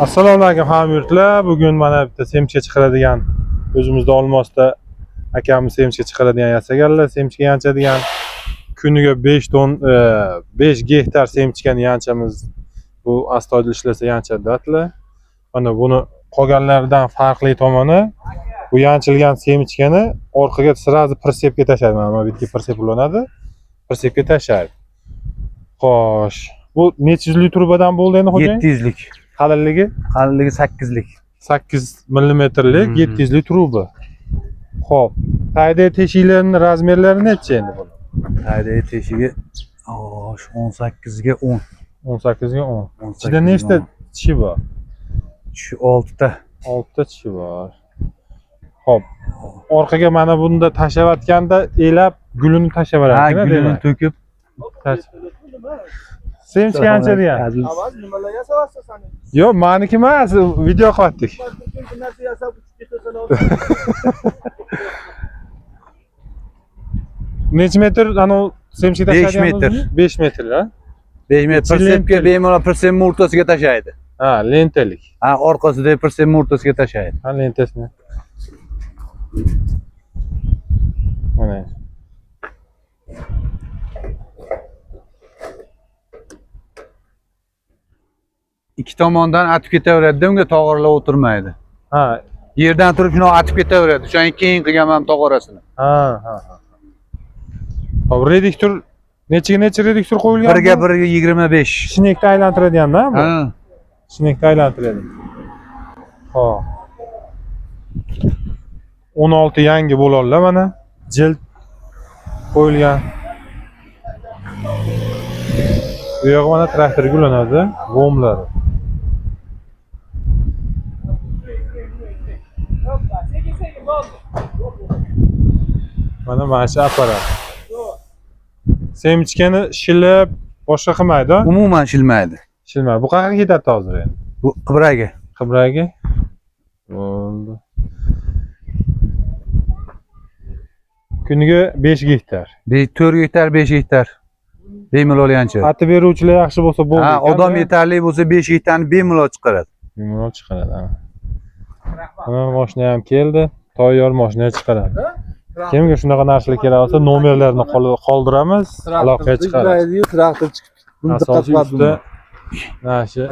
Assalomu alaykum hamyurtlar. Bugun mana bitta semchga chiqaradigan o'zimizda Olmosda akamiz semchga chiqaradigan yasaganlar. Semchga yanchadigan kuniga 5 ton 5 gektar semchkani yanchamiz. Bu astoydil ishlasa yanchadi deyaptilar. Mana buni qolganlardan farqli tomoni bu yanchilgan semchkani orqaga sirazi pritsepga tashlaydi. Mana bu yerga pritsep ulanadi. Pritsepga tashlaydi. Xo'sh, bu necha yuzlik trubadan bo'ldi endi xo'jayin? 700 lik. Qalinligi? Qalinligi 8 lik. 8 millimetrlik 700 lik truba. Xo'p, qayda teshiklarning razmerlari necha endi buni? Qayda teshigi 18 ga 10. 18 ga 10. Ichida nechta tishi bor? Shu 6 ta. 6 ta tishi bor. Xo'p, orqaga mana bunda tashlayotganda elab gulini tashlayveradi. Ha, gulini to'kib. Semchga yanchadigan. Nimalar yasavasiz sen? Yo'q, meniki emas, video qilyaptik. Bir narsa yasab Necha metr anav semchga tashlaydigan? 5 metr. 5 metr, ha? 5 metr pritsepga bemalol pritsep o'rtasiga tashlaydi. Ha, lentalik. Ha, orqasida pritsep o'rtasiga tashlaydi. Ha, lentasini. Mana. Ikki tomondan atib ketaveradi, unga tog'orlar o'tirmaydi. Ha, Yerdan turib shuni atib ketaveradi. O'shaning keyin qilganman tog'orasini. ha. Hop, reduktor necha reduktor qo'yilgan? 1 ga 25. Shinekda aylantiradigan-da bu. Ha. Shinekda aylantiradi. Xo'p. 16 yangi bo'lonlar mana jild qo'yilgan. Bu yo'q mana traktorga ulanadi, g'omlari. Mana shu apparat. Semchkani shilib boshqa qilmaydi. Umuman shilmaydi. Shilmaydi. Bu qayerga ketadi hozir endi? Bu Qibraga. Qibraga. Bo'ldi. Kuniga 5 gektar. 4 gektar, 5 gektar. Bemalol yanchadi. Ati beruvchilar yaxshi bo'lsa bo'ldi. Ha, odam yetarli bo'lsa 5 gektarni bemalol chiqaradi. Bemalol chiqaradi. Mana mashina ham keldi. Tayyor mashina chiqaradi. Kimga shunaqa narsalar kerak bo'lsa, nomerlarini qoldiramiz, aloqaga chiqaramiz. Traktor chiqib. Buni diqqat Asosida mana shu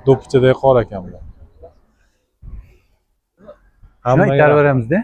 do'ppichadek qor ekan bular. Shuni aytib beramiz-da.